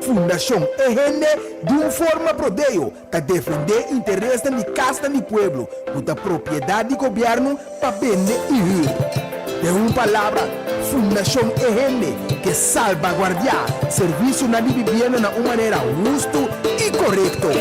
Fundação EGN de uma forma prodeio para defender interesse da casa do pueblo, com propriedade de governo para vender e rir. De uma palavra, Fundação EGN que salvaguardia serviço na vivienda de uma maneira justa e correta.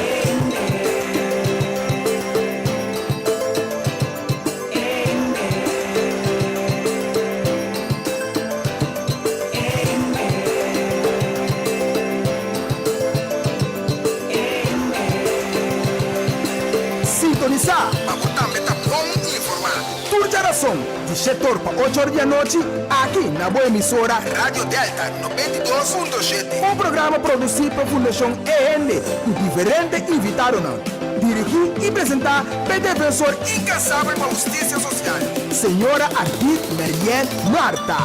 Sintonizar para botar meta bom e informar. Por geração, de 7 para 8 horas da noite, aqui na boa emissora Rádio Delta 92.7. Um programa produzido pela Fundação EN, com diferentes invitados. Dirigir e apresentar pelo defensor incansável para a justiça social, senhora Ardit Merien Marta.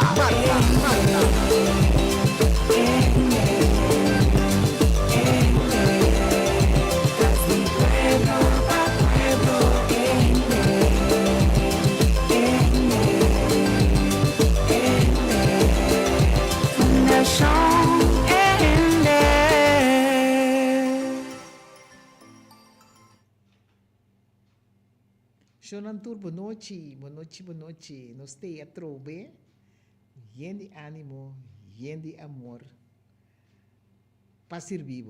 Shonan Tour, boa noite. Nós temos a trove, de ânimo, de amor, para servir.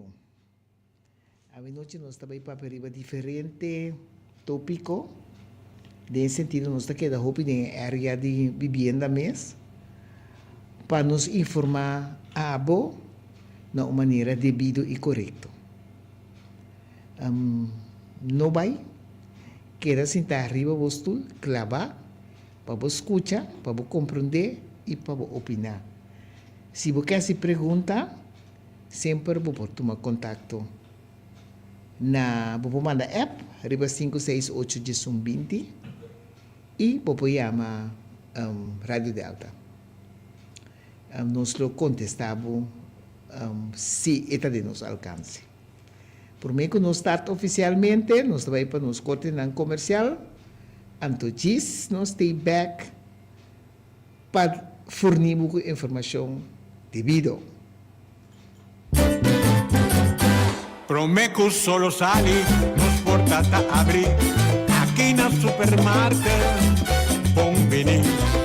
A noite nós também para perigo diferente tópico, nesse sentido nós estamos queda hopi na área de vivienda mes, para nos informar a abo de uma maneira devida e correta. Não vai queda sentar arriba vostro, clavar, para vos escuchar, para vos compreender e para vos opinar. Se você quer se perguntar, sempre vos tomar contato. Vos manda app, arriba 568-20 e vos chama Rádio Delta. Nós lo contestamos se está de nos alcance. Por mim que nós start oficialmente, nós vai para nos corte ng comercial, antes nós stay back para fornir com informação devido. Promeco solo sali, nos portata abrir, aqui na supermarket, bombini,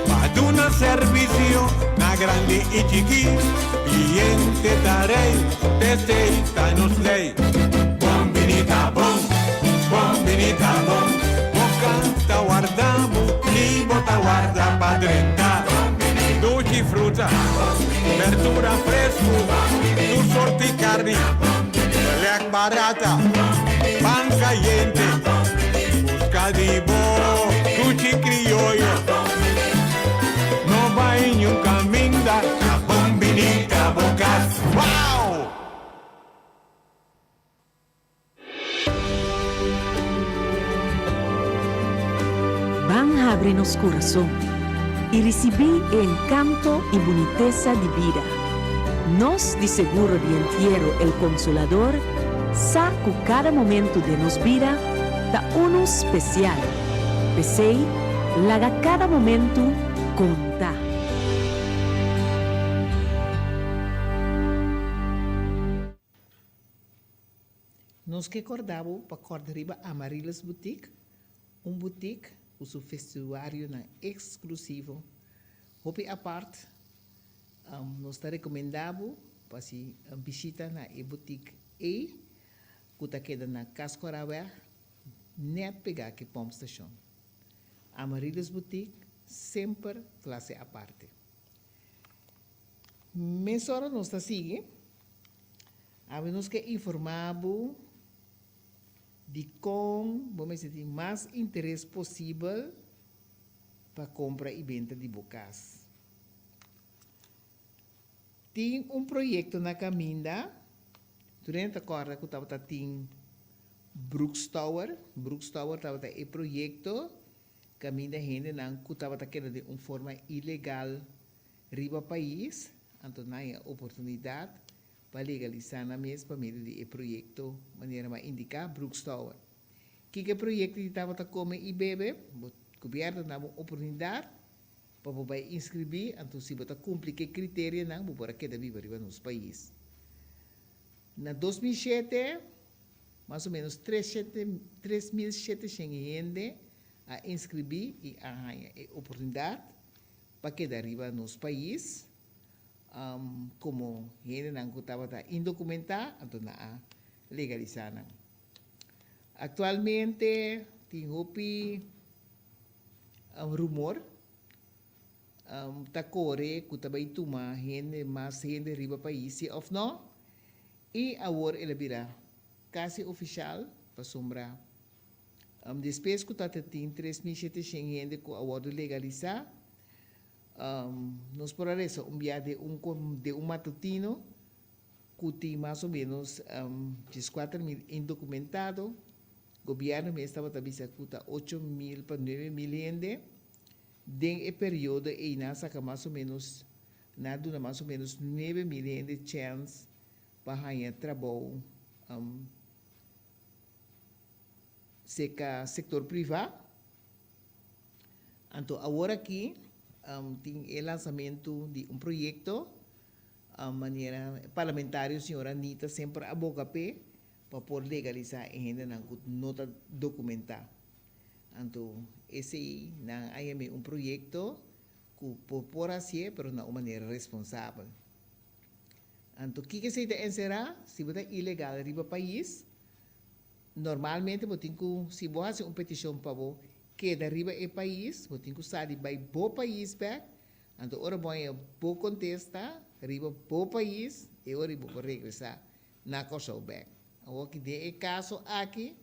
para una servicio, na grande e chiqui, cliente darei, deseita nos lei. Bombinita bom, bocata guardamos, li bota guarda pa 30. Dolci frutta, verdura fresco, tu sorti carne, lec barata, pan caliente, busca di bo, dolci criollo, no va in un caminda, la bombinita bocas, wow! Van abre nos corazón y recibí el encanto y boniteza de vida. Nos de seguro de entierro el Consolador saco cada momento de nos vida da uno especial. Pesei, laga cada momento conta. Nos que acordamos para acordar riba Amarilas Boutique, boutique o seu vestuário exclusivo. Hopi a parte, nós está recomendado para se visita na boutique que está queda na Cascorawe, net pegar que Pom Station. Amarilis Boutique, sempre classe a parte. Mesora nós está sigue, nós que informado de com, vamos dizer, mais interesse possível para compra e venda de bocas. Tem projeto na caminha, durante a corda que estava tem Brooks Tower estava projeto caminha gente não que estava de uma forma ilegal riba país, então não há oportunidade para legalizar na mesa para meio de projeto, maneira mais indicar Brooks Tower. Que projeto estava a comer e beber, o governo dá uma oportunidade para você inscrever, então se você cumprir que critério não, você pode quedar vivo no nosso país. Na 2007, mais ou menos 3.700 gente a inscrever e a oportunidade para que arriba nos país, como gente não estava indocumentada, então na legalizar. Atualmente, tem um rumor, tá corre que também toma gente mais gente arriba país, se ou não, e agora ele vira quase oficial para sombra. Depois que tem 3.700 gente que agora legalizar, nós por isso viagem de um matutino que tem mais ou menos 4.000 indocumentados. O governo me estava avisando que 8.000 para 9.000 gente. Dentro do período, e nessa que mais ou menos, nada mais ou menos 9.000 gente chance para ganhar trabalho setor privado. Então, agora aqui, tem o lançamento de um projeto, maneira parlamentar, a senhora Anita sempre aboga para poder legalizar a gente não está documentada. Então, esse é um projeto que pode ser, mas de uma maneira responsável. Então, o que se encerrar? Se você é ilegal no país, normalmente você tem que, se você faz uma petição para você, que arriba o país, você tem que sair para o país back. Então, ora você pode contestar, arriba o país, e ora você pode regressar na costa back. Agora, que é caso aqui,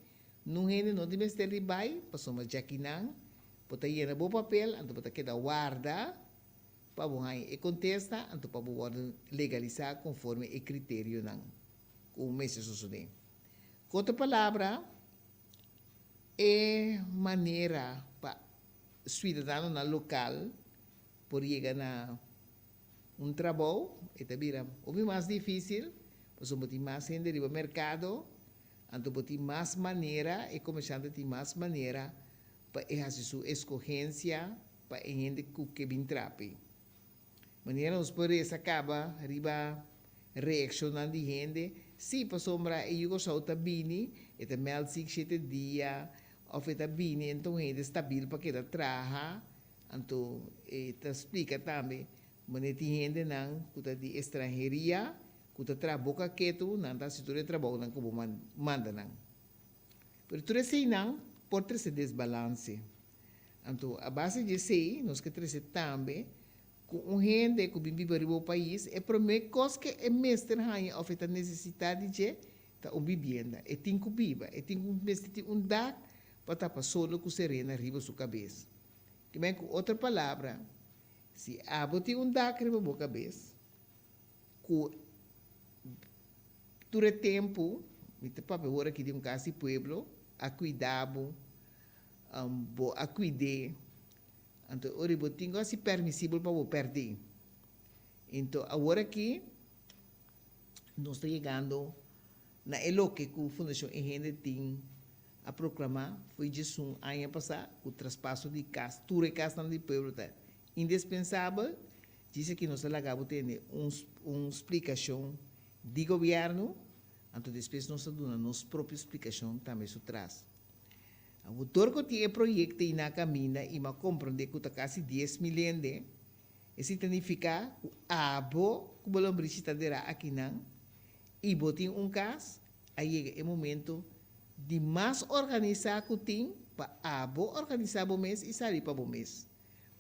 não deve estar arriba, passamos já aqui não, você tem o papel, então você queda guarda, para você contestar, então para você legalizar conforme o critério não, o mês de suceder. Com outra palavra, é maneira para o cidadão na local por chegar na um trabalho, é também mais difícil, porque você tem mais gente no mercado, então você tem mais maneira, e começando a ter mais maneira para fazer sua escolhência para a gente que vem trape. Maneira nos por isso acaba arriba reaccionando de gente, se para sombra e eu só tá bem, e também al 7 dias, ou está bem, então gente estável para que trabalha, então te explica também, mas tem gente não que está de estrangeria, que está trabalhando quieto, não está se tudo trabalho não como manda não. Pero tudo assim não pode ter esse desbalance. Então a base de sei, nós que ter também com gente que vive no país, é a primeira coisa que é mestre a oferta necessidade de uma vivenda. É tem que viver, é tem que ter um dak para estar solo com serena arriba sua cabeça. Que bem com outra palavra, se abo tem um dak arriba sua cabeça, com todo tempo, me te papo agora que tem um caso de pueblo, a cuidado, a cuidar. Então, ora, eu tenho assim permissível para eu perder. Então, agora aqui, nós estamos chegando na eloque que a Fundação Engenho tem a proclamar, foi de um ano passado, o traspasso de casa, toda a casa do povo está indispensável. Diz que nós acabamos de ter uma explicação do governo, então depois nós estamos dando nossa própria explicação também isso traz. O autor que tem projeto na caminha e me compreende que está quase 10 milhões de, isso significa que o abo que o lombriz está aqui não, e botem um caso, aí é o momento de mais organizar que tem para abo organizar o mês e sair para o mês.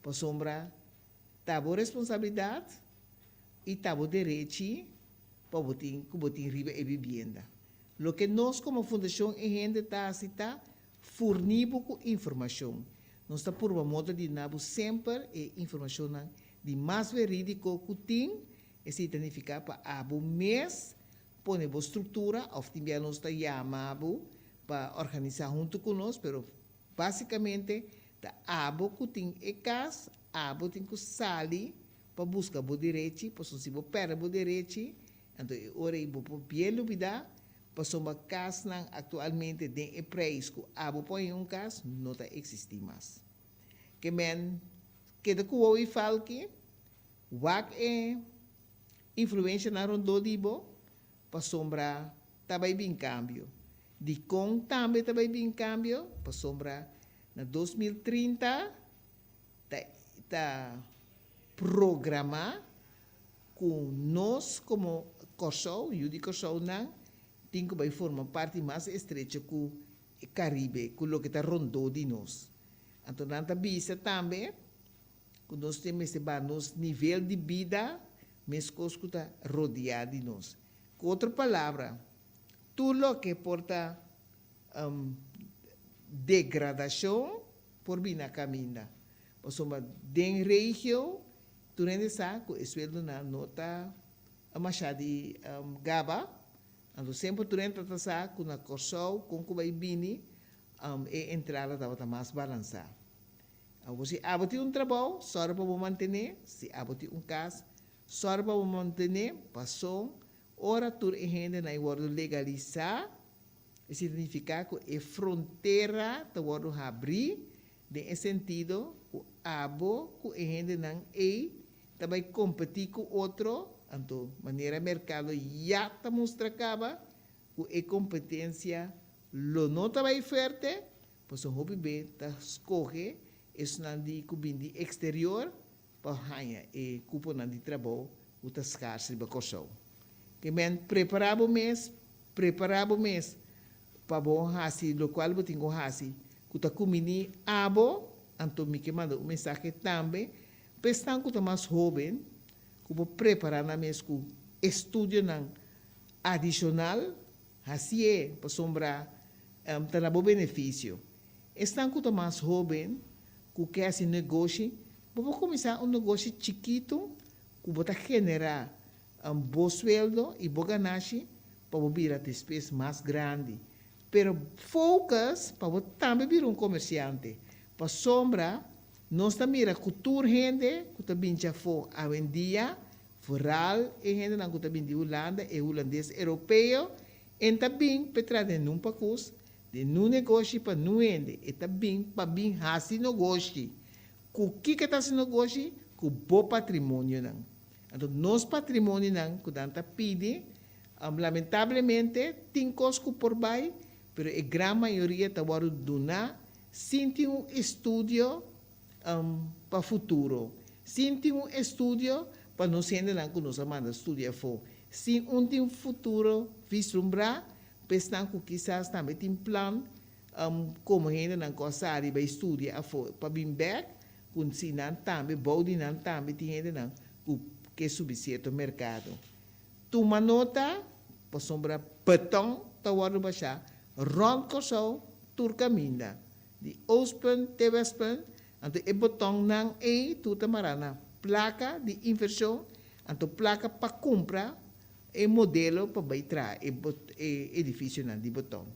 Para sombra, tá a responsabilidade e tá o direito para botar riba e vivenda. Lo que nós como Fundação Engenho está fornir com informação. Nós estamos por uma moda de nabo sempre informação de mais verídico que tem, e significa para abo mês, pôr a estrutura, ou também nós estamos chamando para organizar junto conosco, mas basicamente, abo que tem e casa, abo tem que sair para buscar o direito, para se você perde o direito, então, ora, eu bem duvidar, passou uma casa atualmente de preço que abo põe um caso não está existir mais. Que men que da cuo e fala que wak é influência na rondo dibo para sombra também bem cambio. De com também bem cambio, para sombra na 2030 tá programa com nós como Corsol, Yudi Corsol não, tem que vai formar parte mais estreita com o Caribe, com o que está rondando de nós. Então, nós visa também, que nós temos esse nosso nível de vida, mas que está rodeado de nós. Com outra palavra, tudo o que porta degradação, por vir na caminha. Por exemplo, den região, tu não sabe que isso na nota a machada de Gaba, então sempre tu não sabe que na Corsol, com que vai vir, a entrada estava mais balançada. Se abate trabalho, só para manter, se abate caso, só para manter, passou, ora tu ainda na hora legalizar, significa que a fronteira está hora abrir, de sentido, o abo que ainda não é, também competir com outro, então, maneira mercado já está mostrando que a competência não está bem forte, pois o hobby bem está escolhe, isso não de cubindi exterior, para ganhar e cupo não de trabalho, o está escasso de bacoção. Que men preparado mês, para bom hasi, lo qual eu tenho hasi, que está comini abo, então me que manda mensagem também, pensando que está mais jovem, que vou preparar na mês com estudo não adicional, assim é, para sombra, terá bom benefício. Estão que está mais jovem, que quer esse negócio, vou começar negócio chiquito, que vou generar bom sueldo e bom ganagem, para vir a despesa mais grande. Pero focus para também vir comerciante. Para sombra, nós também mira cultura gente, que também já foi a vendia, foral, e gente não que também de Holanda, e holandês europeu, e também para de num pacus, de num negócio para não vender, e também para bem fazer negócio. O que está sendo negócio? Com bom patrimônio não. Então, nosso patrimônio não, que danta pide, lamentavelmente, tem coisas por baixo, pero a grande maioria está agora donar, sinti estudo para o futuro. Sinti estudo para não ser lá que nós amamos estudar for. Se tem um futuro vislumbrar, pensando que quizás também tem plano, como ainda não consegue vai estudar para vir back, com se não também, body não também, tem ainda não, que é suficiente o mercado. Toma nota, para sombra petão, está agora baixar, rond Corsol, Turcaminda. De Oostpunt, te Westpunt, então e botão não é tudo marana. Placa de inversão, então placa para comprar e modelo para baitrar e edifício não de botão.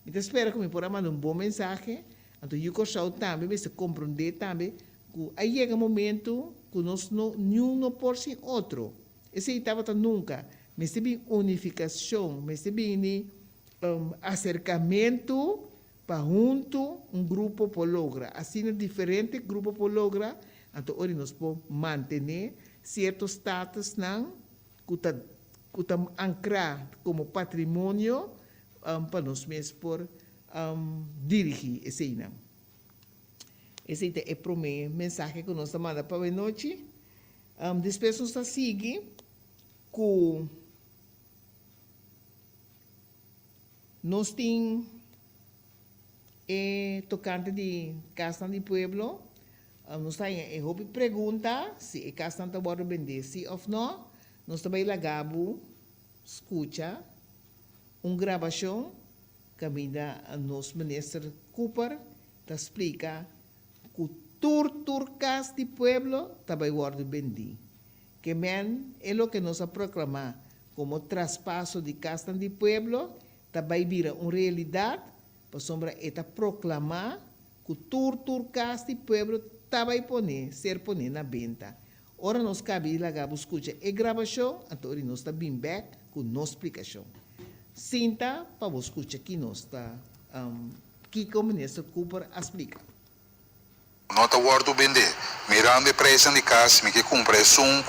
Então espero que me possa mandar bom mensagem, então eu Corsol também, mas se compreender também, que aí chega um momento que nós não por si outro. Esse estava nunca, mas se bem unificação, mas se bem acercamento para junto grupo por logra. Assim, diferente grupo por logra, então hoje nós podemos manter certos status não, que está ancrar como patrimônio para nós mesmos por dirigir esse não. Esse é o primeiro mensagem que nós mandamos para a noite. Depois nós seguimos com nós temos tocante de Casa de Pueblo. Nós temos pergunta se a casa está bom vender, sim ou não. Nós também lagamos, escuta, gravação que a nosso ministro Cooper explica que tur Casa de Pueblo também vai vender. Que é o que nós proclamamos como traspasso de Casa de Pueblo, também vira uma realidade, para sombra eta proclamar que tur Casa de Pueblo também ser poner na venda. Ora nós cabe lá escuta a gravação, então nós está bem back com nossa explicação. Sinta para você escutar que nós está que o ministro Cooper explica. Nota guardo vender, mirando a preço de casa, me que compra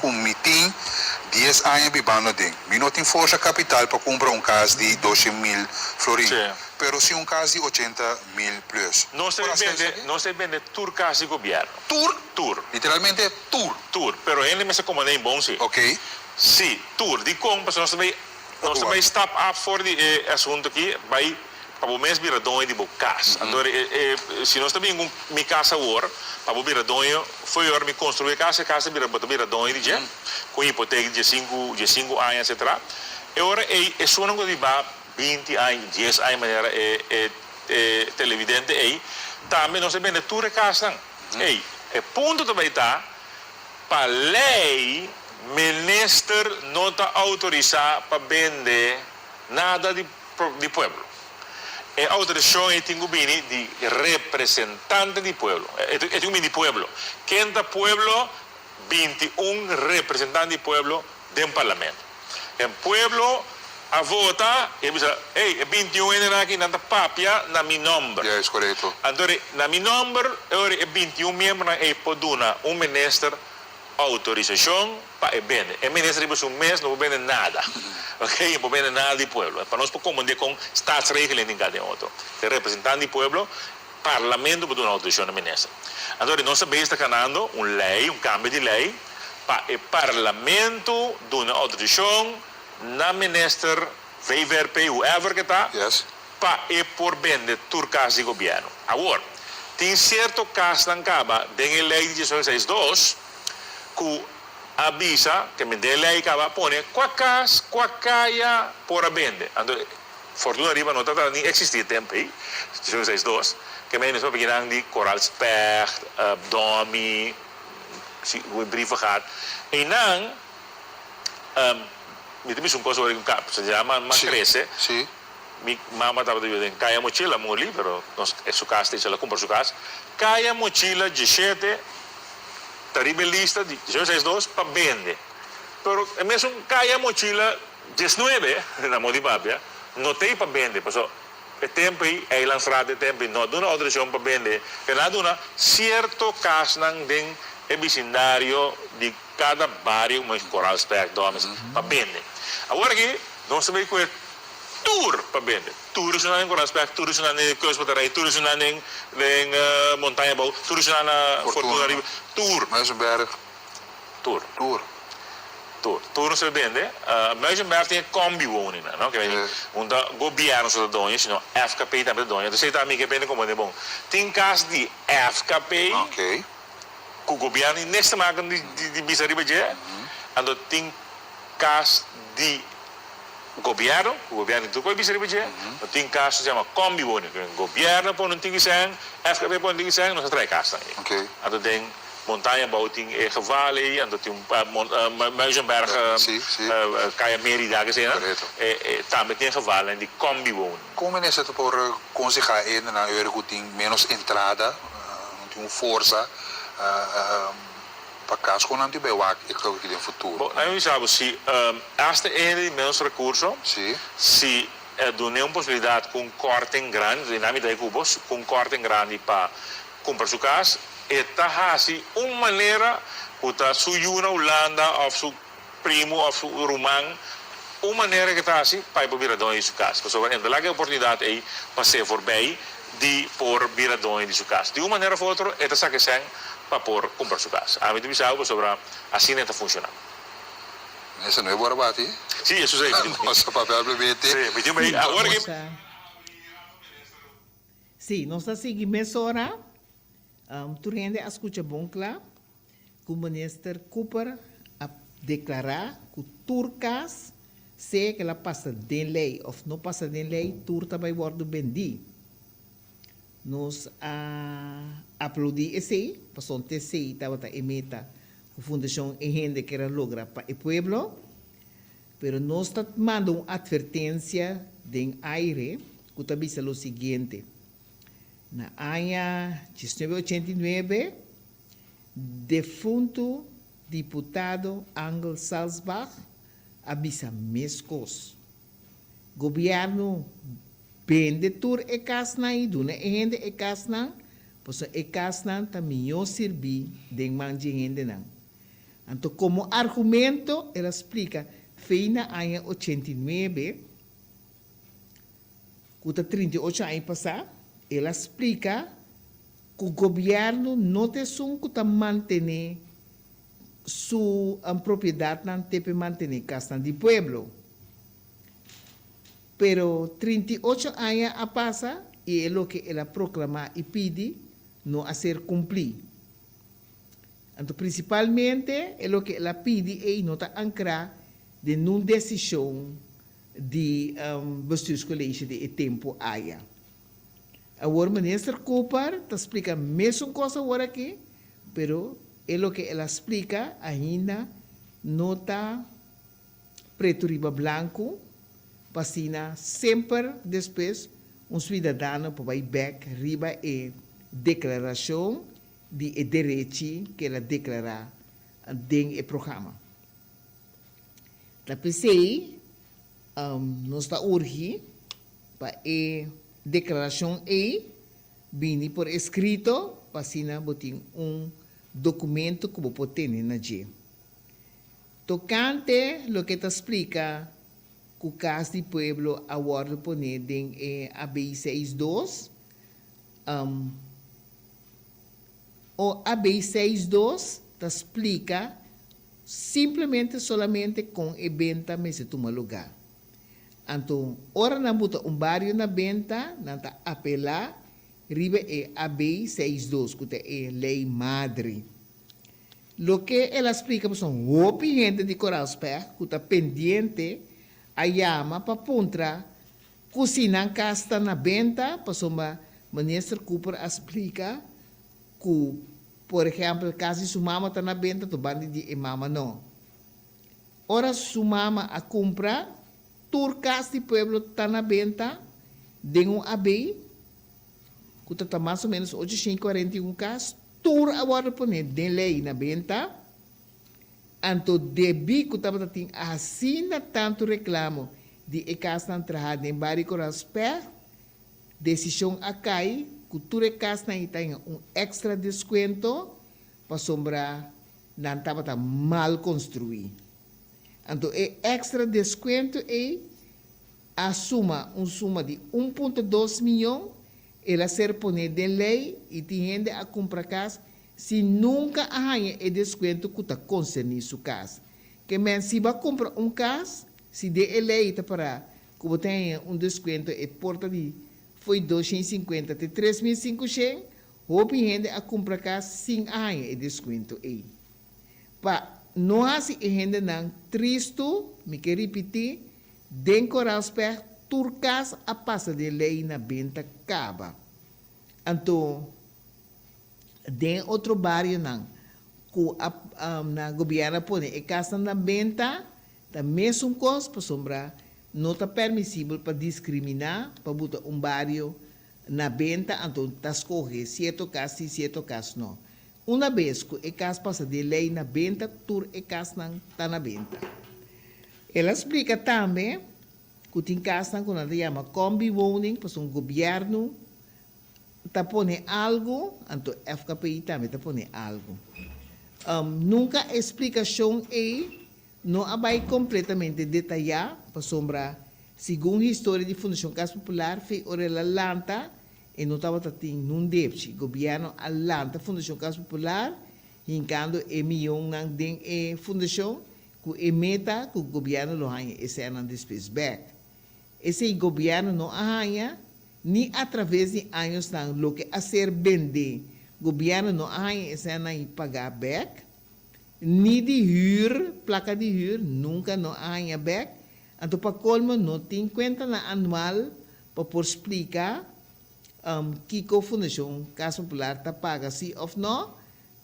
com mitim, 10 anos vivendo ding. Mi não tem força capital para comprar casa de 12.000 florins. Sim. Pero se casa de 80.000 plus. Não se vende tour casa de governo. Tour? Literalmente tour. Tour. Pero ele me se comanda em bom, sim. Ok. Sim, tour. De compra, nós também step up voor die assunto aqui, vai para o mês viradonho de casa. Então, se nós também minha casa agora, para o viradonho, foi hora me construir casa viradonho de gente, com hipoteca de 5 anos, etc. E agora é só não de 20 anos, 10 anos, maneira televidente aí, também nós vende tour casa. Ei, é ponto também está para lei. Minister não está autorizado para vender nada de pueblo. É autorização e tem de representante de pueblo. É um de pueblo. Quem está pueblo, 21 representantes de pueblo do parlamento. Em pueblo, a vota, e diz, ei, 21 é aqui na papia, na meu nome. É, isso correto. Então, na meu nome, é 21 membros, e pode dar minister autorização para vender. O ministro diz mês não vende nada. Ok? Não vende nada do pueblo. Para nós comandar com statsregelen em cada outro. O representante do pueblo, parlamento pode dar autorização ao ministro. Então, nós está ganhando lei, cambio de lei, para o parlamento dar autorização na ministro, VVRP, whoever que está, para por vender turcas de governo. Agora, tem certo caso na caba, tem a lei de 1662, que avisa que me dê lei que vai pôr qual caia por a vender. Então, fortuna riba não está nem existir tempo aí, 1662, que me mesmo pequenan de coral specht, domi, o brief gaat. E não, me tem um coisa que se chama macrece. Sim. Mi mamma estava dizendo, caia mochila, muito livre, é sua casa, ela compra sua casa. Caia mochila de 7, terrible lista de 1662 para vender. Pero mesmo caia mochila 19, na Modibabia, não tem para vender, porque o tempo é lançado, o tempo não dá uma autorização para vender, que não dá certo caso dentro do vecindário de cada bairro, mas coral spec, domes, para vender. Agora aqui, nós sabemos que é tour para vender. Tour is na coral spec, tour is na Kustbatterij, tour is na Montanha Bouw, tour is na Fortuna Riba, tour. Muizenberg. Tour. Tour. Tour se vende. Muizenberg tem combi-woning, não? Que vem, onde o governo se dá, senão FKP também dá. Então, você também que vende como é bom. Tem caso de FKP, Ok. que o governo nesta máquina de Bisariba já, então tem caso de governo, o governo tem que ser tem caso que se chama combi-woning. O governo põe um tingissang, FKP põe um tingissang, nós traz caso aí. Ok. Então tem Montanha Bouw, tem geval aí, então tem Muizenberg, Caia Merida, que seja, também tem geval de combi-woning. Como é que você pode conseguir na Euro tem menos entrada, não tem força, para caso quando não tiver WAC, eu creo que no futuro. Bom, nós sabemos se hasta ele menos recurso, se dá uma possibilidade com corte grande, dinâmica de cubos, com corte grande para comprar sua casa, está assim uma maneira que está suyo na Holanda, ou seu primo, ou seu romano, uma maneira que está assim para ir viradão em sua casa. Porque então lá que a oportunidade aí para ser forбей de por viradão em sua casa. De uma maneira ou outra, está que sem para por comprar sua casa. A mim me sabe sobre assim não está funcionando. Essa não é boa bate? Sim, isso é. Nossa papel BT. Sim, mas agora que sim, nós estamos seguindo essa hora. Tu rende a escuta bom claro. Que o ministro Cooper a declarar que turcas se que ela passa de lei ou não passa de lei, turta vai ser vendido. Nós aplaudimos esse, passou TC e estava a emeta a fundação e gente que era logra para o pueblo, pero nós está mandando uma advertência de aire que está dizendo o seguinte. Na ano 1989, defunto deputado Angel Salzbach avisa mescos. Governo vende tur e casna e duna e gente e casna, pois e casna também eu servi de manje gente não. Então, como argumento, ela explica, foi na ano 89, quando 38 anos passar, ela explica que o governo não tem que manter sua propriedade, não tem que manter a casa do povo. Pero 38 anos a passa e é o que ela proclama e pede não a ser cumprido. Então, principalmente, é o que ela pede e não está ancrada de uma decisão de bestuurscollege de tempo aia. Agora, o ministro Cooper está explicando a mesma coisa agora aqui, pero é o que ela explica ainda não está preto riba branco, passina sempre depois cidadão para ir back riba e declaração de direito que ela declara dentro do programa. Tapi sei, nós está urgindo para a declaração vini por escrito, para sina botin documento que você ter na dia. Tocante lo que te explica que o caso do pueblo agora poner em AB 62, o AB 62 te explica simplesmente solamente com a venda me se toma lugar. Então, ora na buta barrio na venda, na ta apelar, riba é AB 62, que é lei madre. Lo que ela explica são gente de Coralsberg que está pendente a chama para puntra cozinhar casta na venda, para o ministro Cooper explica que, por exemplo, caso sua mama está na venda, tu bandi de mama não. Ora sua mama a compra, turcas de pueblo está na venda, de AB, que está mais ou menos 841 casos, tur agora poner de lei na venda, anto debi que estava tendo assim tanto reclamo de casa na entrada em Barrio Coralsberg, decisão a cai, que tu casa na tem extra desconto para sombra não estava mal construído. Então, o extra desconto é a suma de 1,2 milhão, ela ser poner de lei e tem a comprar casa se nunca arranha o desconto que está concernendo sua casa. Que men se vai comprar casa, se de lei para que tenha desconto e porta de foi 250 até 3.500, houve gente a comprar casa sem arranha o desconto aí. Para não assim gente não triste, me quer repetir, den Coralsberg, turcas a passa de lei na venda caba. Então, den outro barrio não, que na governo põe a casa na venda, da mesma coisa para sombrar, não está permissível para discriminar, para botar barrio na venda, então está escolher certo caso e certo caso não. Uma vez que a casa passa de lei na venda, tur a casa não está na venda. Ela explica também que tem casa que nós chama combi woning, para o governo está pondo algo, então FKPI também está pondo algo. Nunca a explicação não vai completamente detalhada, para sombra, segundo a história de Fundação Casa Popular, foi ela lanta, e não estava tendo um débito. O governo alanta Fundação Casa Popular, enquanto é milhão não tem a fundação, que é meta que o governo não arranha, esse é um despesa back. Esse governo não arranha, nem através de anos não, lo que a ser vender, o governo não arranha, esse é não pagar back, nem de huur, placa de huur, nunca não arranha back. Então, para colmo, não tem conta na anual para por explicar que a Fundação Casa Popular está paga sim ou não,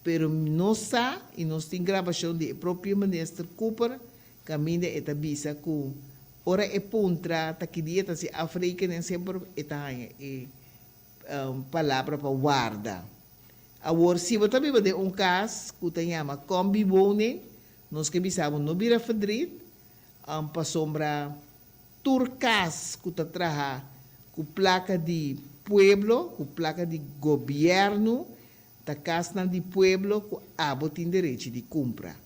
pero não sabe e nós tem gravação de próprio ministro Cooper, caminha e tabisa que ora é pontra, tá que dia tá se África nem sempre está aí palavra para guarda. Agora, se você também vai ter caso que se chama combi woning, nós que bisamos no Bira Fadrid, para sombra turcas que está trabalhando com placa de pueblo, com placa de governo, da casa de pueblo que abo tem direito de compra.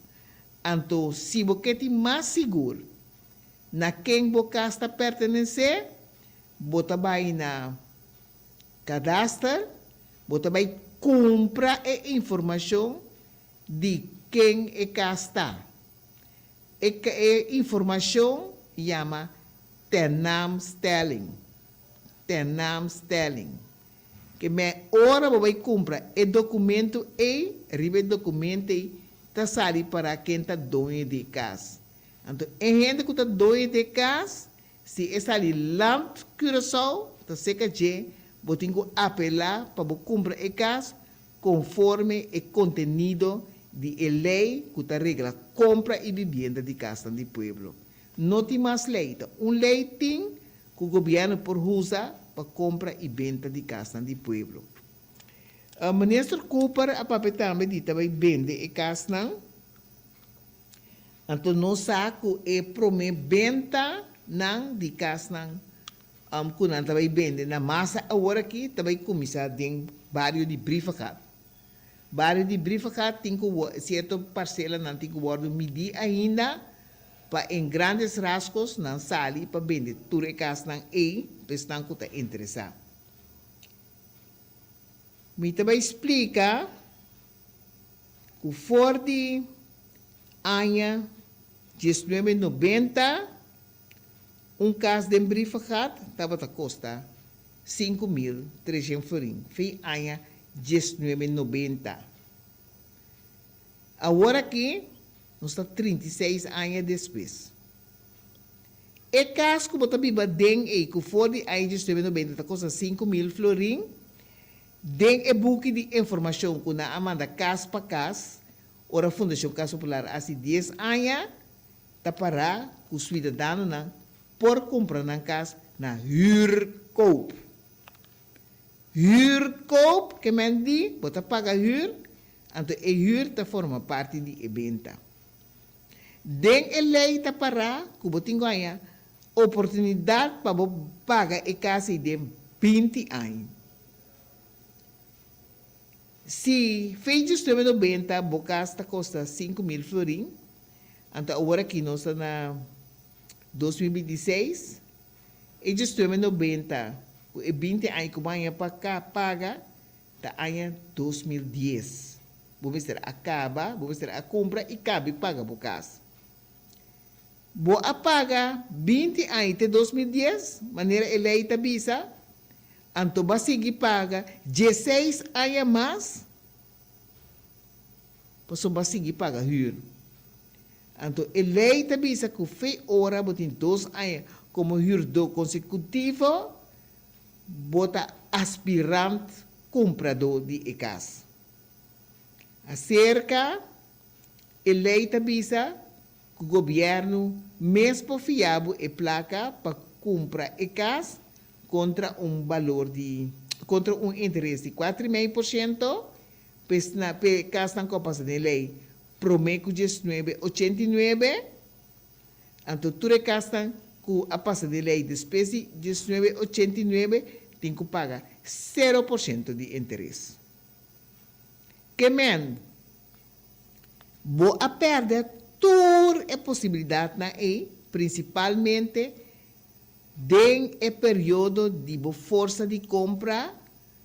Então, se você tem mais seguro na quem você está pertencer, você vai na cadastro, você vai comprar a informação de quem é que está. A informação chama tennaamstelling. Tennaamstelling. Que me ora vai comprar o documento e ribe documento tá sali para quem tá dono de casa. Então, em gente que tá dono de casa, se é ali lamp Curaçao, tá seca de, você tem que apelar para comprar a casa conforme o contenido de lei que tá regla compra e vivienda de casa do pueblo. Não tem mais lei. Lei tem que o governo por usa para compra e venda de casa do pueblo. O ministro Cooper a papel também dita vai vender a casa não. Então não saco e promete não de casa não. Quando vai vender na massa agora aqui também começar em bairro de Brifacat. Bairro de Brifacat tem que certa parcela não tem que medir ainda para em grandes rasgos não sali para vender tudo a casa não e pessoal que está interessado. Me também explica que for de ano 1990 caso de Brifacat estava a custar 5.300 florins. Foi ano 1990. Agora aqui, nós estamos 36 anos depois. E caso que você viva dentro e que for de ano 1990 está custa 5.000 florins, dentro é book de informação que na amanda casa para casa, ora a Fundação Casa Popular há 10 anos, está para que os cidadãos por comprar na casa na huurkoop. Huurkoop, que men die, você paga huur, então a huur te forma parte de venda. Den a lei te para, que você tem oportunidade para pagar a casa de 20 anos. Se fez justamente no venda, a casa custa 5.000 florins, então agora aqui nós estamos na 2016, e justamente no venda, e 20 anos que vai paga, da ano 2010. Vamos ter acaba, vamos ter a compra e cabe paga por casa. Vou a paga 20 anos de 2010, maneira eleita bisa, então vai seguir paga 16 anos mais, posso vai seguir paga huur. Então eleita bisa que foi hora, botin 2 anos como huur do consecutivo, bota aspirante comprador de casa. Acerca, eleita bisa que o governo mesmo fiável e placa para comprar a casa contra valor contra interesse de 4,5%, pois na casa não copa de lei Promeco 1989, então toda a casa que a passa de lei depois de 1989 tem que pagar 0% de interesse. Que men, vou a perder toda a possibilidade na principalmente den o período de força de compra,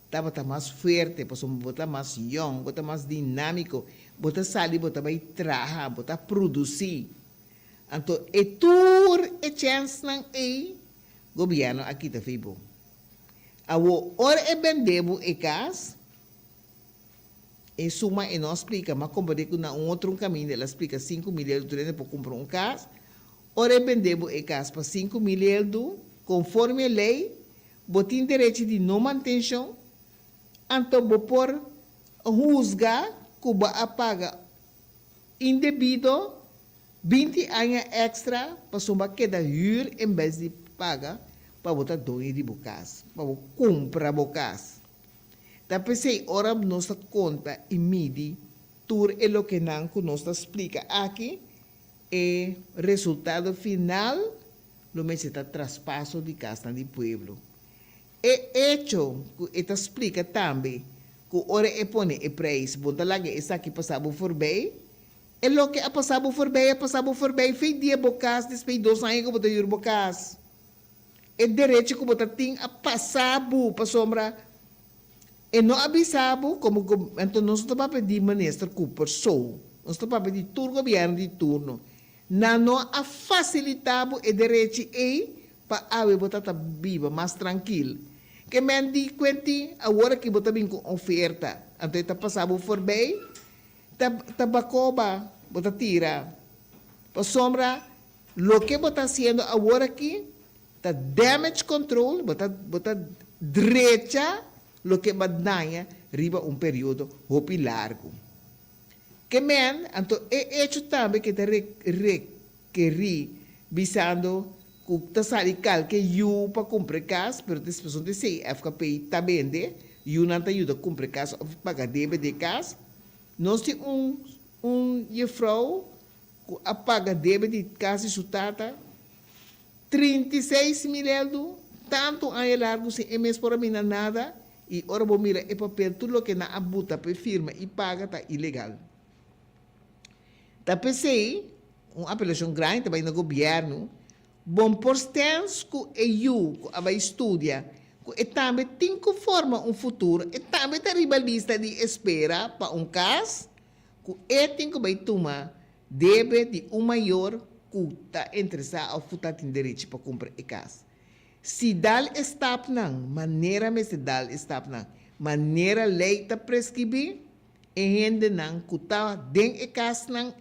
estava mais forte, bota mais young, bota mais dinâmico, bota sair, bota vai trabalhar, bota produzir. Então, é toda a chance na governo aqui está feito. Agora é vendemos a casa, em suma, e não explica, mas como de que na outro caminho, ela explica 5 milhões de para comprar uma casa, ora vendemos a casa para 5 milhões conforme a lei, você tem direito de não manutenção, então vou por juzgar que vai pagar indebido 20 anos extra para sumar cada huur em vez de pagar para botar dono de casa, para comprar a casa. Tapi sei ora nossa conta e midi tur é o que não nos explica aqui e resultado final lo me está traspasso de casa do pueblo. E hecho que eta explica também que ora é pone o preço, bota lá que essa aqui passava por bem É lo que ha passado voorbij, fez dia bocas, depois 2 anos que botar juro bocas. É direito que botar tem a passado para sombra. E não avisado, como então nós estamos pedir ministro Cooper Sou, nós estamos pedir todo o governo de turno, não a facilitado o direito para a botar viva mais tranquilo. Que men di quenti agora que botar bem com oferta, então está passado voorbij. Tabacoba, bota tira. Para sombra, lo que bota haciendo agora aqui, tá damage control, bota derecha, lo que badnaya, riba período hopi largo. Que men, então é hecho também que tá requerir, visando, que tá salical que you para comprar casa, pero as pessoas dizem, FKP tá vende, you não tá ajuda a comprar casa, ou pagar débito de casa. Nós temos juffrouw que apaga débito de casa e sutata 36 mil euros, tanto a largo sem mês por mim nada, e ora vou mirar o papel, tudo que na abuta para firma e paga está ilegal. Tá pensei, apelação grande também no governo, bom por stens que eu vai estudar, e também tem que formar futuro, e também tem uma lista de espera para caso, que tem que vai tomar deve de maior que está interessado a futar tem direito para comprar a casa. Se dal estap não, maneira me se dal estap não, maneira lei está prescrever, e gente não que está dentro da casa não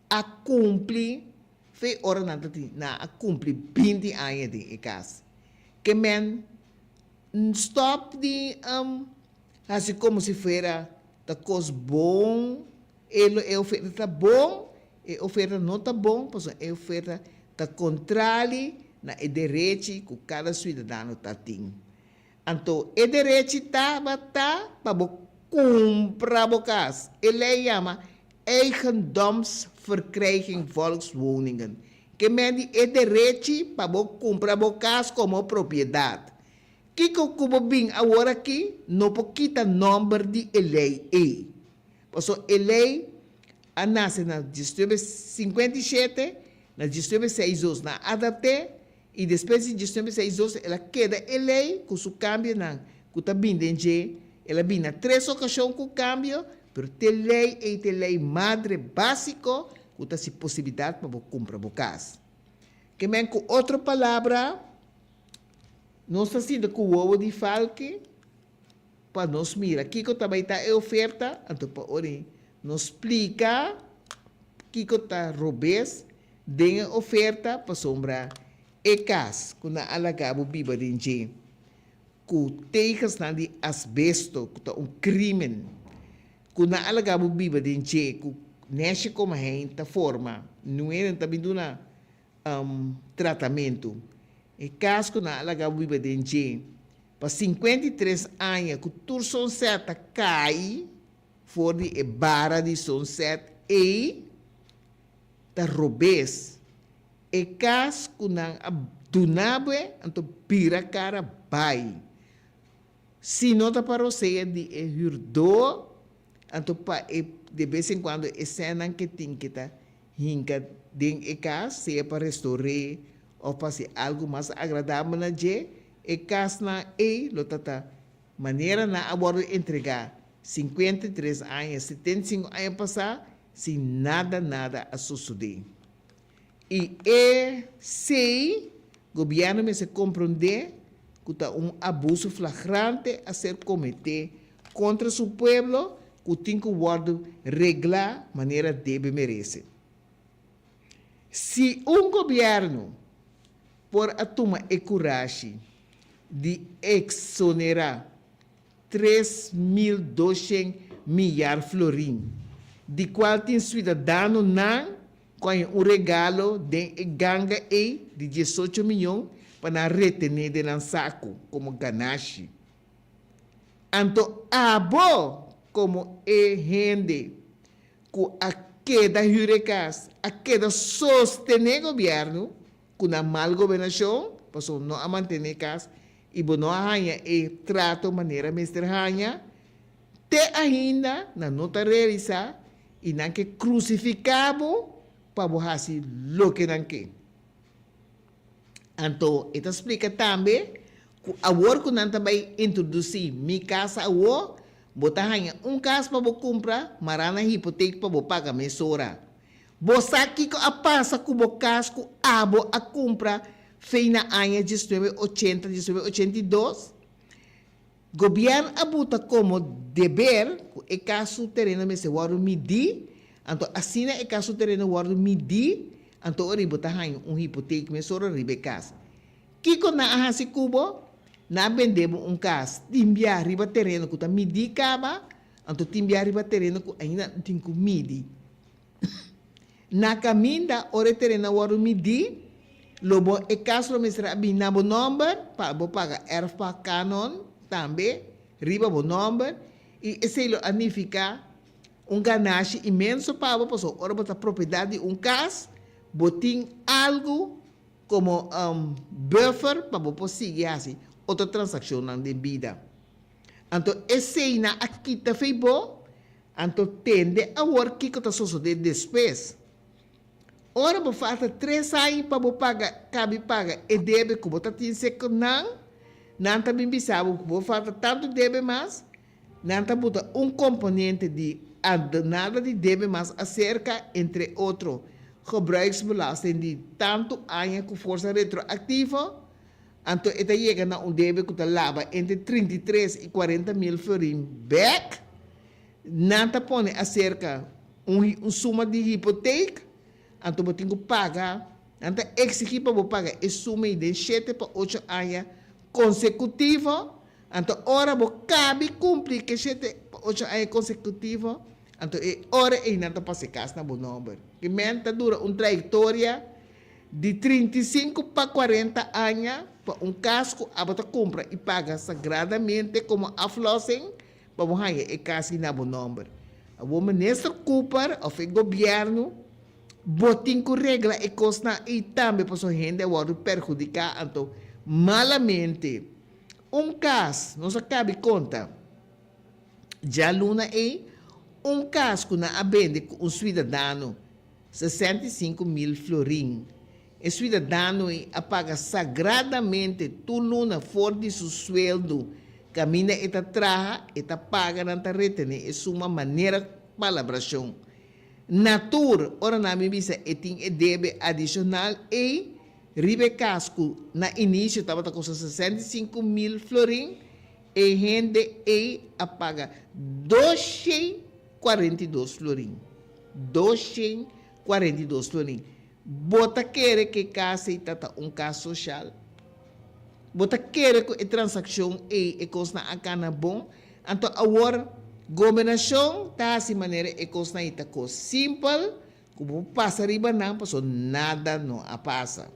a cumprir, foi hora não a cumprir 20 anos dentro da casa. Que men stop de assim como se fuera da coisa bom, ele oferta tá bom, e oferta não tá bom, pois a oferta tá contrário na direito que cada cidadão tá tem. Então, o direito tá para comprar bocas. Ele chama Eigendomsverkrijging Volkswoningen. Que men é direito para comprar bocas como propriedade. Que como bem agora aqui, não pode quitar número de lei. Por isso, a lei nasce na Distrito 57, na Distrito 6 anos na adapte, e depois de Distrito 6 anos, ela queda a lei, que se cambia na, que está bem dentro, ela vem na 3 ocasiões com cambio, mas a lei é a lei madre básica, que tem possibilidade para comprar bocas. Que men com outra palavra, nós está sendo com o ovo de falque, para nós mirar aqui que também está a oferta, então para nos explica que está robês, tem a oferta para sombra e casa, que na alagabo biba de gente, que teigas na de asbesto, que está crime, que na alagabo biba de gente, que nesce como a gente forma, não é também na tratamento. E caso que na alagabo biba de gente, para 53 anos, que tudo sunset cai, fora de barra de sunset, e da robês. E caso que na dunabe, então pira cara bai. Se não está para você de hurdo, então de vez em quando é cena que tem que estar hinca dentro de casa, seja para restaurar ou para ser algo mais agradável na dia, e casa na lotata maneira na agora entregar 53 anos, 75 anos passar, sem nada a suceder. E se o governo me se compreender que está abuso flagrante a ser cometido contra seu povo, que tem que reglar maneira deve merece. Se governo por a tomar a coragem de exonerar 3.200 milhares de florins, de qual tem cidadão não com regalo de ganga de 18 milhões para retener de saco como ganache. Então, como gente que a queda jurecas, a queda sostener governo, com a mal governação, para não a manter casa, e não arranha e trato maneira mestre arranha, te ainda na nota realizar, e não que crucificado para você lo que não que. Então, isso explica também que agora que nós também introduzir minha casa agora, botar casa para você comprar, marana hipoteca para você pagar mensura. Você aqui que passa com o casa que a compra foi na ano 1980, 1982. Governo abuta como dever que caso terreno me se guarda medir, então assim é caso terreno guarda medir, então ori botar hipoteca mensura ribe casa. Kiko na ahasi kubo na vendemos casa, timbia riba terreno que tá medir caba, então timbia riba terreno que ainda tem que medir. Na caminda, ore terreno guarda medir, lobo e caso me será binabo number para bo paga erfa canon também riba bo number e esse lo significa ganagem imenso para a pessoa. Ora bota propriedade casa, botin algo como buffer para você seguir assim outra transação na vida. Então esse na aqui tá foi bom, então tende a work que tá só de despesa. Ora, você falta 3 anos para você cabe paga e deve que você tem seco não também bisabo que você falta tanto deve mais, não tá bota componente de nada de deve mais acerca entre outro gebruiksbelasting de tanto anos com força retroativa, então esta chega na deve que lava entre 33 e 40 mil florin back, não tá põe acerca suma de hipoteca. Então, você tem que pagar, então, exigir para você pagar a suma de 7 para 8 anos consecutivos. Então, ora, você cabe cumprir que 7 para 8 anos consecutivos. Então, ora, não está para se casar no número. Que menta dura uma trajetória de 35 para 40 anos para casco, a você compra e paga sagradamente como a flossing para você casar no número. O ministro Cooper, ou o governo, botin com regra e costa e também para a gente vai perjudicar então malamente caso não se cabe conta já luna é caso que na abende com cidadão 65 mil florin e cidadão a paga sagradamente tu luna fora de seu sueldo camina e traja e paga na retene é uma maneira palabração Natur, ora na minha visa, tem débito adicional e ribe casco na início estava com 65 mil florin e rende e paga 242 florin. 242 florin. Bota quer que casa está caso social. Bota quer que a transação e coisa na cana bom. Então agora governação tá assim maneira e coisa ita coisa simples como passa riba não passou nada não a passa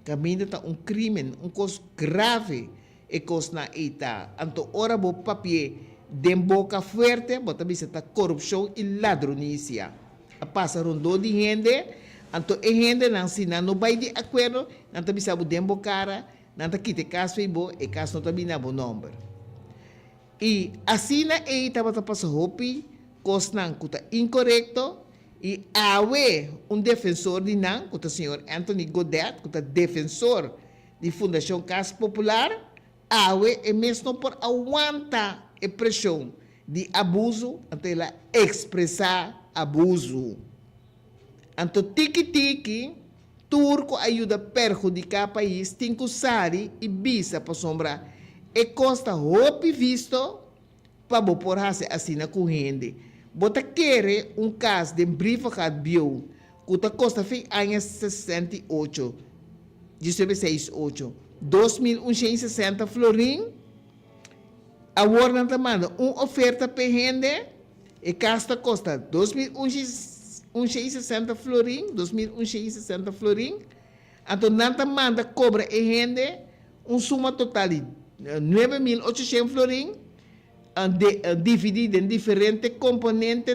caminho tá crime coisa grave e coisa na ita então ora bo papier de boca forte bota bisa corrupção e ladronícia a passa rondo de gente então e gente não se não vai de acordo não tá bisa bo dembo cara não tá quite caso e caso não tá bina bo número. E assim na estava passando hopi, cosnan que incorreto e awe defensor de nan, que o senhor Anthony Godet, que defensor de Fundação Casa Popular, awe e mesmo por aguantar a pressão de abuso até ela expressar abuso. Então tiki turco ajuda a perjudicar o país, tem que usar e visa para sombrar. E costa hopi visto para por assim na corrente. Bota querer caso de brifacado bio, que costa foi anos 68, 1968, 2.160 florin. Agora não manda uma oferta para gente e casta costa 2.160 florin, 2.160 florin. Então não manda cobra e gente suma total de 9.800 florin dividido em diferentes componentes,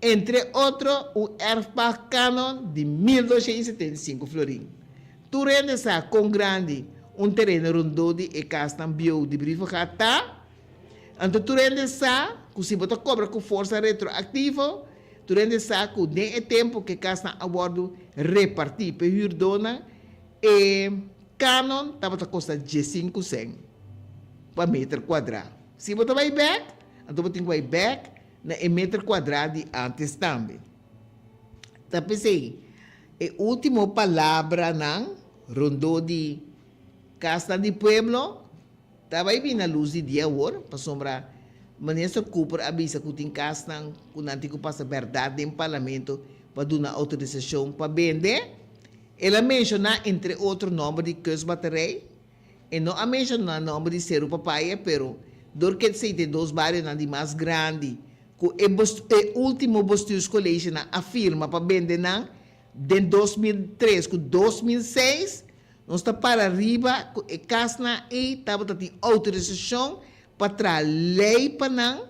entre outros, o ERFA Canon de 1.275 florin. Tu rendes com grande terreno rondo de casa bio de briefacata, então tu rendes se você cobra com força retroativa, durante o saco, nem é tempo que casa a bordo repartir para o dona, e canon estava a custar 15 cents para metro quadrado. Se você vai back, então você vai back na metro quadrado de antes também. Então, pensei, a última palavra não, rondou de Casa de Pueblo, estava aí na luz de dia agora, para sombrar. Ministro Cooper avisa que tem casa que não tem que passar verdade em parlamento para dar uma autorização para vender. Ela menciona, entre outros, nome de Cus Baterei, e não a mencionar o nome de Cerro Papaya, pero do que se tem dois bairros de mais grande, que o último Bostus College afirma para vender de 2003 com 2006, nós está para arriba, a casa e estava tendo autorização para trazer lei para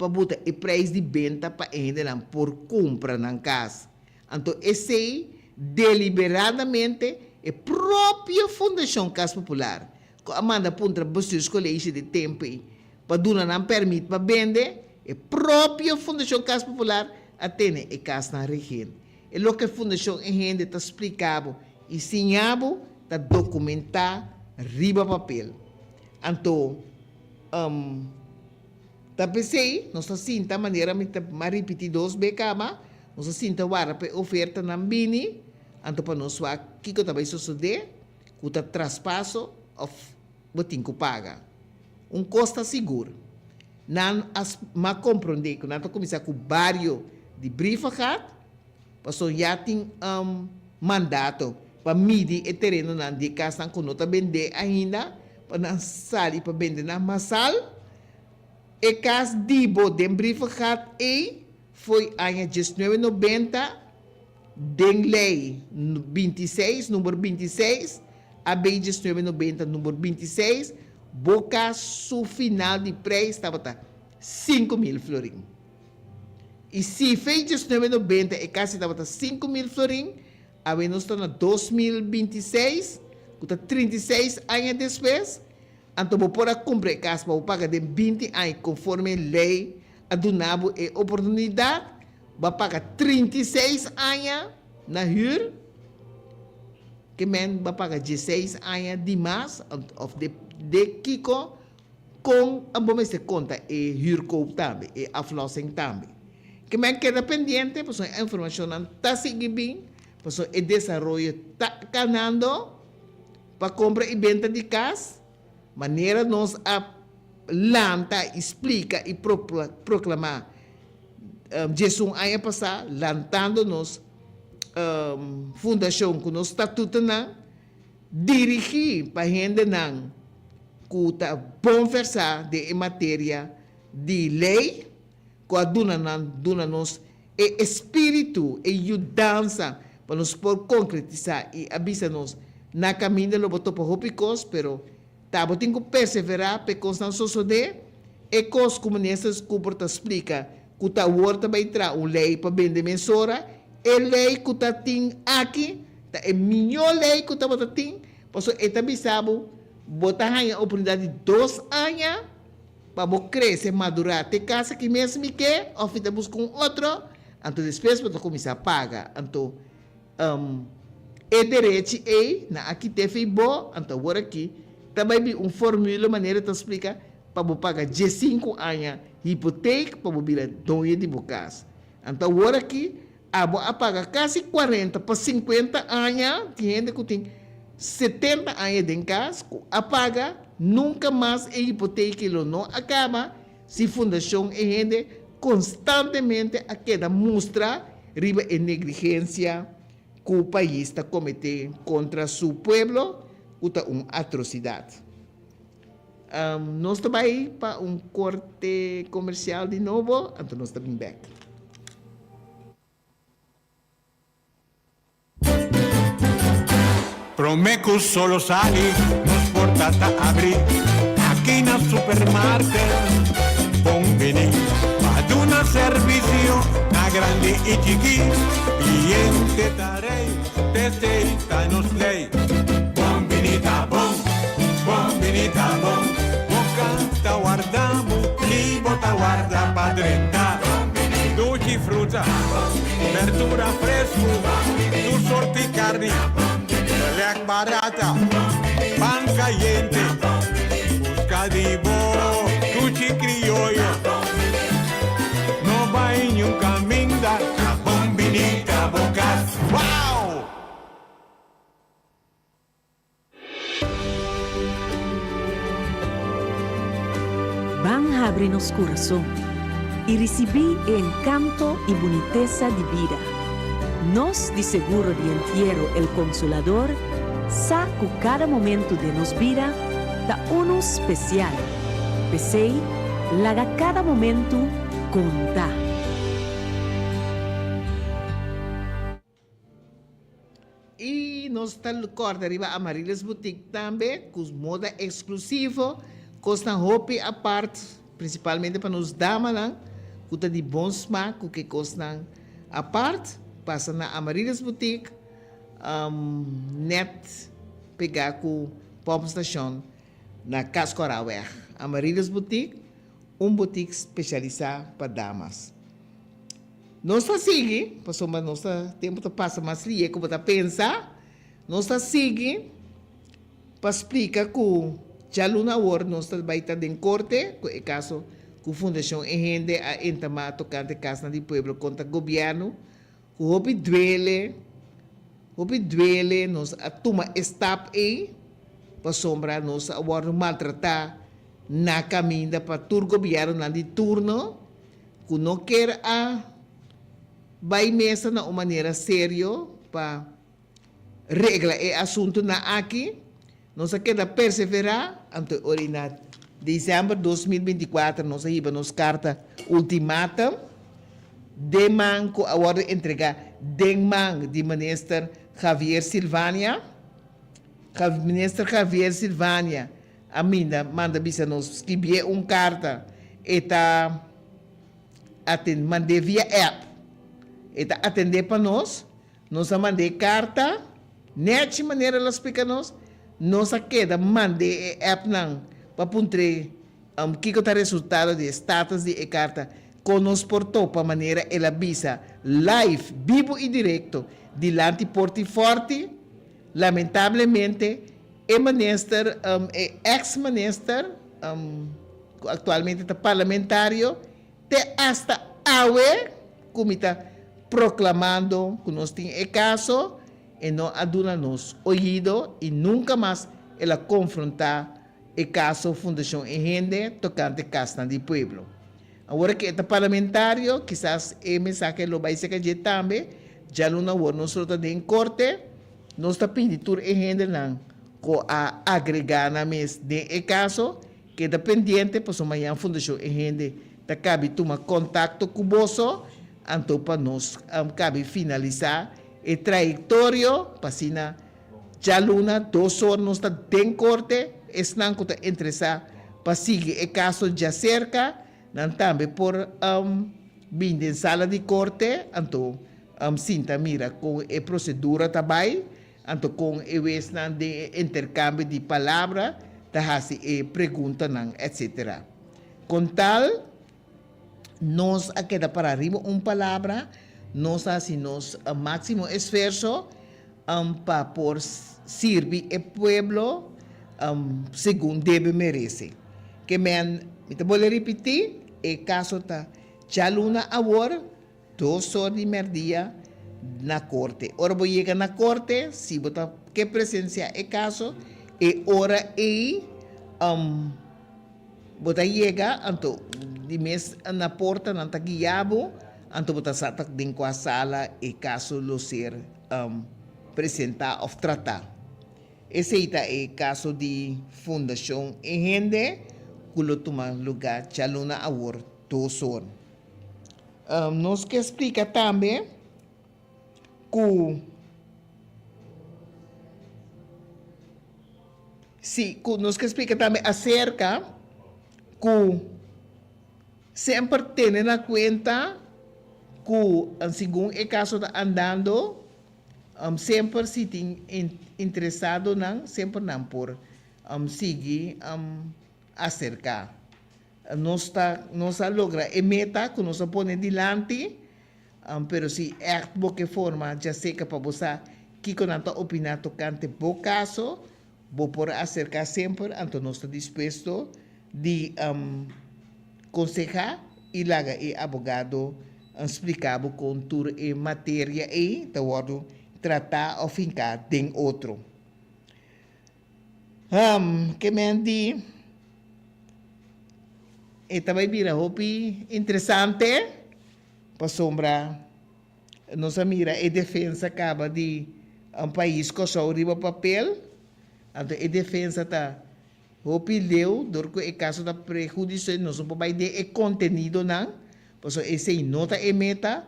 botar o preço de venda para ainda por compra na casa. Então, esse deliberadamente a própria Fundação Casa Popular, que manda para os colégios de tempo para dar não permite para vender, a própria Fundação Casa Popular atende a casa na região. É o que a Fundação ainda está explicando e ensinando, está documentado, riba papel. Então, tá pensei, nós assim, da maneira, mas repetir 2 vezes, nós assim, tá para oferta na bini, então para nós, aqui que também suceder, que tá traspasso, botin que paga. Custo seguro. Não, mas compreender que nós começar com vários de briefagad, passou já tem mandato para medir o terreno na de casa que não está vender ainda, para sair para vender na Massal. E caso de briefagad foi em 1990, den lei 26, número 26, a B 1990, número 26, boca su final de preço estava 5.000 florins. E se fez 1990 e caso estava 5.000 florins, a B nós estamos em 2026, que 36 anos depois, então vou pôr a comprar casa para pagar de 20 anos conforme lei a donava a oportunidade, vai pagar 36 anos na huur, que men vai pagar 16 anos de mais, de Kiko, com a bom se conta e huurkoop também, e aflossing também. Que men queda pendente, pues a informação não está seguindo bem, pues o desenvolvimento está ganhando para compra e venda de casa, maneira nós a lanta, explica e proclamar. Jesus ano passado, lantando-nos fundação com o estatuto não, dirigir para a gente não, que está bom versar de matéria de lei, que a duna-nos espírito e dança para nos por concretizar e avisa-nos na caminho do boto para hopicos, pero tamo tem que perseverar para constar suceder e cos comunistas que porta explica que tá worta vai entrar uma lei para vender mensura e lei que tá tem aqui tá é melhor lei que tá bota tem posso eta bisabo botar a oportunidade de 2 anos para crescer madurar te casa que mesmo que ou fita buscar outro então depois para começar a pagar então é direito na aqui teve bom então agora aqui também fórmula maneira de explicar para pagar 15 anos hipoteca para virar dono de casa. Então agora aqui a pagar quase 40 para 50 anos, tem gente que tem 70 anos de casa, a paga nunca mais a hipoteca ele não acaba se a fundação é gente constantemente a queda mostra riba a negligência que o país está cometendo contra seu povo, que é uma atrocidade. Nós estamos aí para corte comercial de novo, então nós estamos back. Promeco solo sali, nos portata abri, aqui na supermarket, conveni, ad una servizio, na grande e chiqui, cliente tarei, testeita nos lei, convenita bom, convenita bom, boca ta guardamo, libo ta guarda verdura fresco, su sorticarni, leak barata, pan caliente, buscadivo, cuchi criollo. No va en un caminda, la bombinita bocas. ¡Wow! Van abrir nos corazón y recibí encanto y boniteza de vida. Nos de seguro de entierro el Consolador, saco cada momento de nos vida da uno especial. Pesei, laga cada momento conta. E nós estamos corda arriba Amaryllis Boutique também, com moda exclusivo, custa roupa à parte, principalmente para nos damas, né? Custa de bom smaco, que custa à parte, passa na Amaryllis Boutique, net, pegar com Pop Station, na Cascorauer. Amaryllis Boutique, boutique especializada para damas. Nós está seguindo, passou mas nós tempo que passa mais lia como está pensar, nós está seguindo para explicar que já luna hora nós está vai estar em corte, com o caso com a Fundação Enrende a entamar tocante casa do povo contra o governo, o hobby duele, nós a toma stop aí para sombra nós agora maltratar na caminho para todo governo na de turno, que não quer a vai mesa na uma maneira sério para regla e assunto na aqui, nós queda perseverar ante orina dezembro de 2024 nós iba nos carta ultimatum de manco a hora entregar de minister Javier Silvania a minha manda bisa nos escrever carta eta atende mande via app eta atender para nós mandei carta, nessa maneira ela explica nós queda mandei app não para puntre que está resultado de status de carta conosco portou para maneira ela avisa live, vivo e direto dilante porti forte lamentavelmente ex-minister atualmente está parlamentário te hasta awe como está proclamando que nós temos caso e não aduna-nos ouvido e nunca mais ela confrontar o caso Fundação Enrende tocante Casa do Pueblo. Agora que está parlamentário, quizás é mensagem que vai ser que também, já não há nós estamos em corte, nós estamos pedindo Enrende não, com a agregar na mesa de caso, que está pendente, para amanhã a Fundação Enrende está cabe tomar contato com você, então para nós cabe finalizar a trajetória, para assim, já luna, 2 horas nós está em corte, estão interessado para seguir o caso já cerca, também por vir em sala de corte, então sinta mira com a procedura também, então com o de intercâmbio de palavras, da pergunta, etc. Com tal, nós aqui para arriba palavra, nós hacemos máximo esforço para por servir o povo segundo deve merece. Que me vou repetir, o caso está já luna agora, 2 horas de merdia na corte. Ora vou chegar na corte, se botar que presenciar o caso, e ora aí botar chega, então de mês na porta não está guiado, então botar sata dentro com a sala e caso lo ser apresentar ou tratar. Esse é o caso de Fundação Enrende, que lo toma lugar já luna agora 2 horas. Nós que explica também que nós que explica também acerca que sempre tem na conta que segundo o caso está andando sempre se tem interessado não sempre não por seguir acercar nós logra a meta que nós põe delante Pero se echt boque forma, já sei que para você, que com a opinião tocante bo caso, vou por acercar sempre, então nós estamos dispostos de aconselhar e laga e abogado explicar o contour e matéria e te word tratar ou fincar tem outro. Que men di e também vira hopi interessante para sombra nossa mira e defesa acaba de país que só riba papel então e defesa tá hopi leu dorco e caso da prejuízo não só vai de conteúdo não por isso esse nota e meta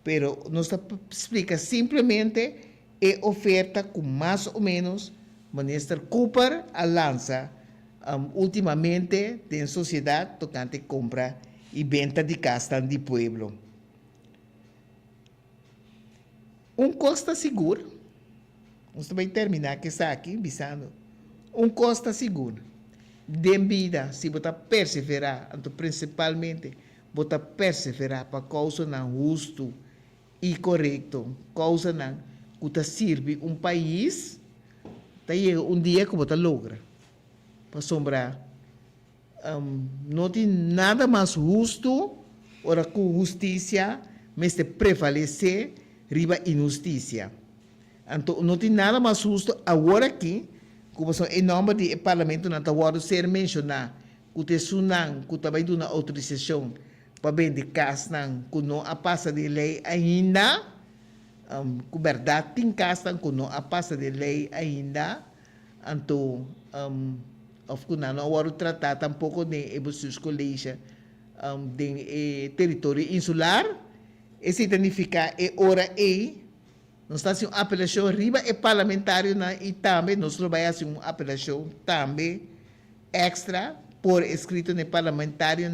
pero nos explica simplesmente e oferta com mais ou menos Minister Cooper a lança ultimamente em sociedade tocante compra e venda de casa de pueblo. Costa seguro, nós vamos terminar que está aqui, visando, costa seguro, de vida, se você perseverar, então principalmente, você perseverar para causa não justo e correto, causa não, que serve país, chega dia que você logra. Para sombrar, não tem nada mais justo, ora com justiça, mas de prevalecer riba injustiça. Então, não tem nada mais justo agora aqui, como em nome do parlamento, não está ser mencionado, que te sunan, que também dá uma autorização para vender casa, que não a passa de lei ainda, que verdade tem casa, que não a passa de lei ainda, então, of que não agora tratar tampouco de seus colégios de território insular, isso significa é hora não está assim uma apelação riba é parlamentário e também nós vai assim uma apelação também extra por escrito no parlamentário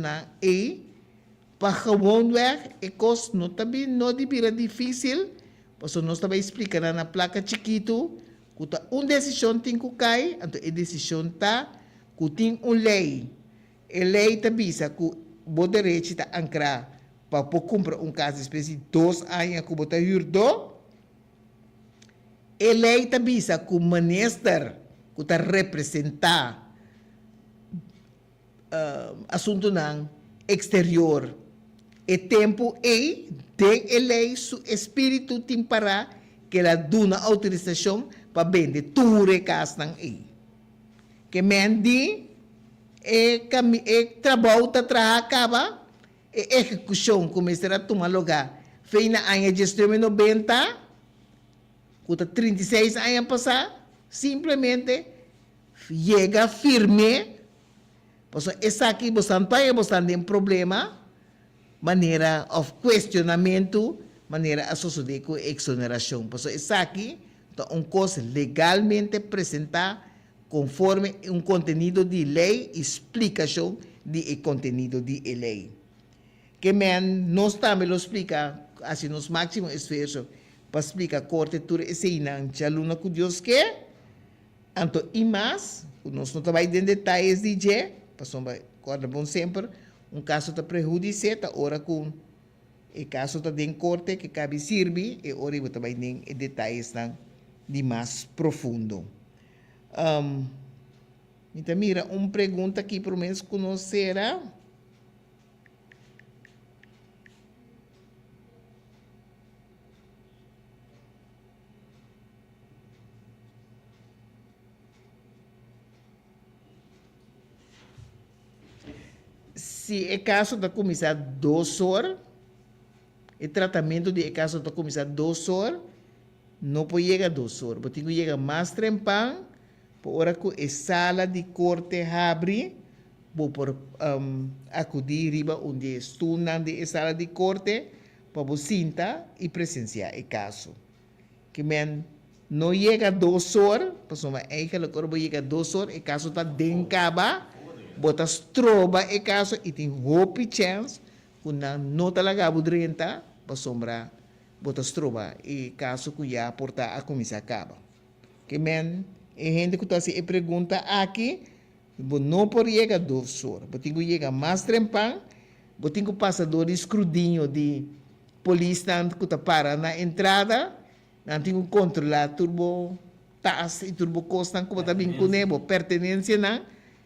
para gewoon weg e cost não também não devia difícil, porque nós também explicando na placa chiquito que decisão tem que cair, então a decisão está que tem lei. A lei também diz que o direito está ancrado para comprar caso específico 2 anos que você herdou. A lei também diz que o ministro que está representando assunto não exterior e tempo tem a lei su espírito tem para que ela dê uma autorização para vender tudo que casa que mendi trabalho está acaba e execução começará a tomar lugar foi na ano de 90 que 36 anos passar simplesmente chega firme por isso essa aqui você tem um problema maneira of questionamento maneira a suceder com exoneração por isso essa aqui coisa legalmente apresentar conforme conteúdo de lei, explicação de conteúdo de lei. Que nós também lo explica, assim, nos máximo esforço para explicar a corte tudo esse não já luna que Deus quer. Então, e mais, nós não trabalhamos em detalhes de je, para corda bom sempre, caso de prejuízo, ora com o caso de corte que cabe servir, e ora eu trabalho em detalhes de mais profundo. Então, mira, pergunta aqui para o menos conhecerá. Se é caso da comissão 2 horas, o tratamento de caso da comissão 2 horas, não pode chegar a 2 horas, porque tem que chegar mais trempão, por hora que a sala de corte abre, por acudir riba onde estão na sala de corte, para você sentar e presenciar o caso. Que não chega a 2 horas, pessoal, chega a 2 horas, o caso está dencaba, botas trova o caso e tem hope chance, quando não talaga budrenta, para sombra botas trova e caso que já porta a comissão acaba. Que e gente que está se pergunta aqui, não pode chegar a 2 horas, tem que chegar mais trempão, tem que passar do escrutínio de polícia não que para na entrada, não tem controlar turbo taxa e turbo costa como também com nebo pertenência não,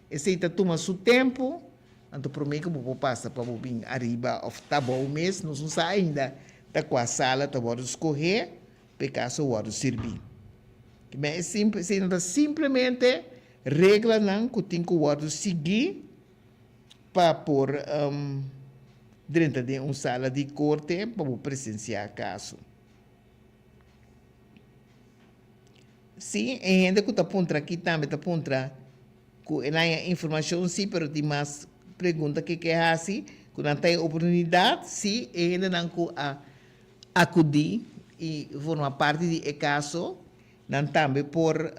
esse aí toma seu tempo, então por mim que vou passar para vir arriba of tá bom mês, não sei ainda tá com a sala tá bora escorrer, pecaso bora servir. Mas é simples, simplesmente regra não que tem que seguir para pôr dentro de uma sala de corte para presenciar caso. Sim, e ainda que está pontra aqui também está pontra com a informação sim, mas tem mais pergunta que é assim, quando tem oportunidade, sim, ainda não acudir e formar parte de caso, não também por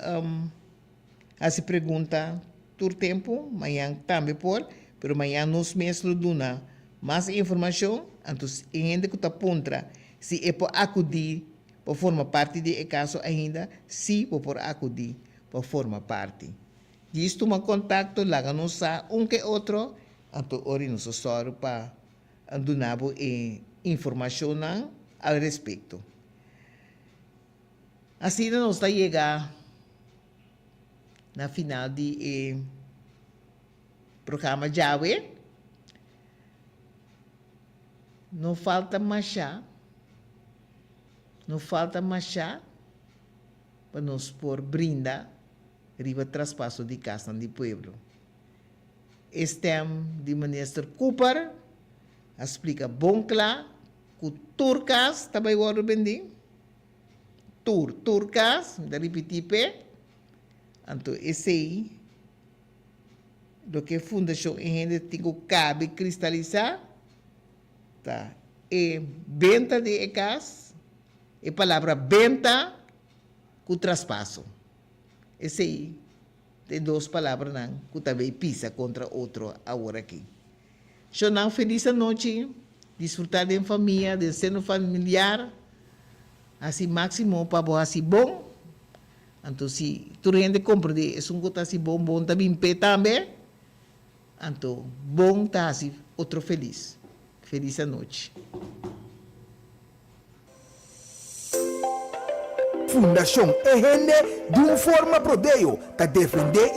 essa pergunta por tempo, amanhã também por, mas amanhã nós mesmos damos mais informação, então ainda que está pontra, se é para acudir para formar parte de caso ainda, se por acudir para formar parte. Diz toma contato, lá nos que outro, então ori nos soro para dar informação ao respeito. Assim nós está chegar na final de programa Jawe. Não falta machá. Não falta machá para nos pôr brinda riba traspasso de casa do pueblo. Estem de ministro Cooper explica bom claro que turcas também agora bendim. Turcas, da repetir então esse aí do que a fundação ainda tem que cabe cristalizar tá e venda de casa e palavra venda com traspasso. Esse aí tem duas palavras não, que também pisa contra outro agora aqui. So, não feliz noite, desfrutar de família, de seno familiar, assim máximo para você assim bom. Então, se tu rende compra de é um gota assim bom também pé também. Então, bom tá assim outro feliz. Feliz noite. Fundação EGN de uma forma prodeio, tá defender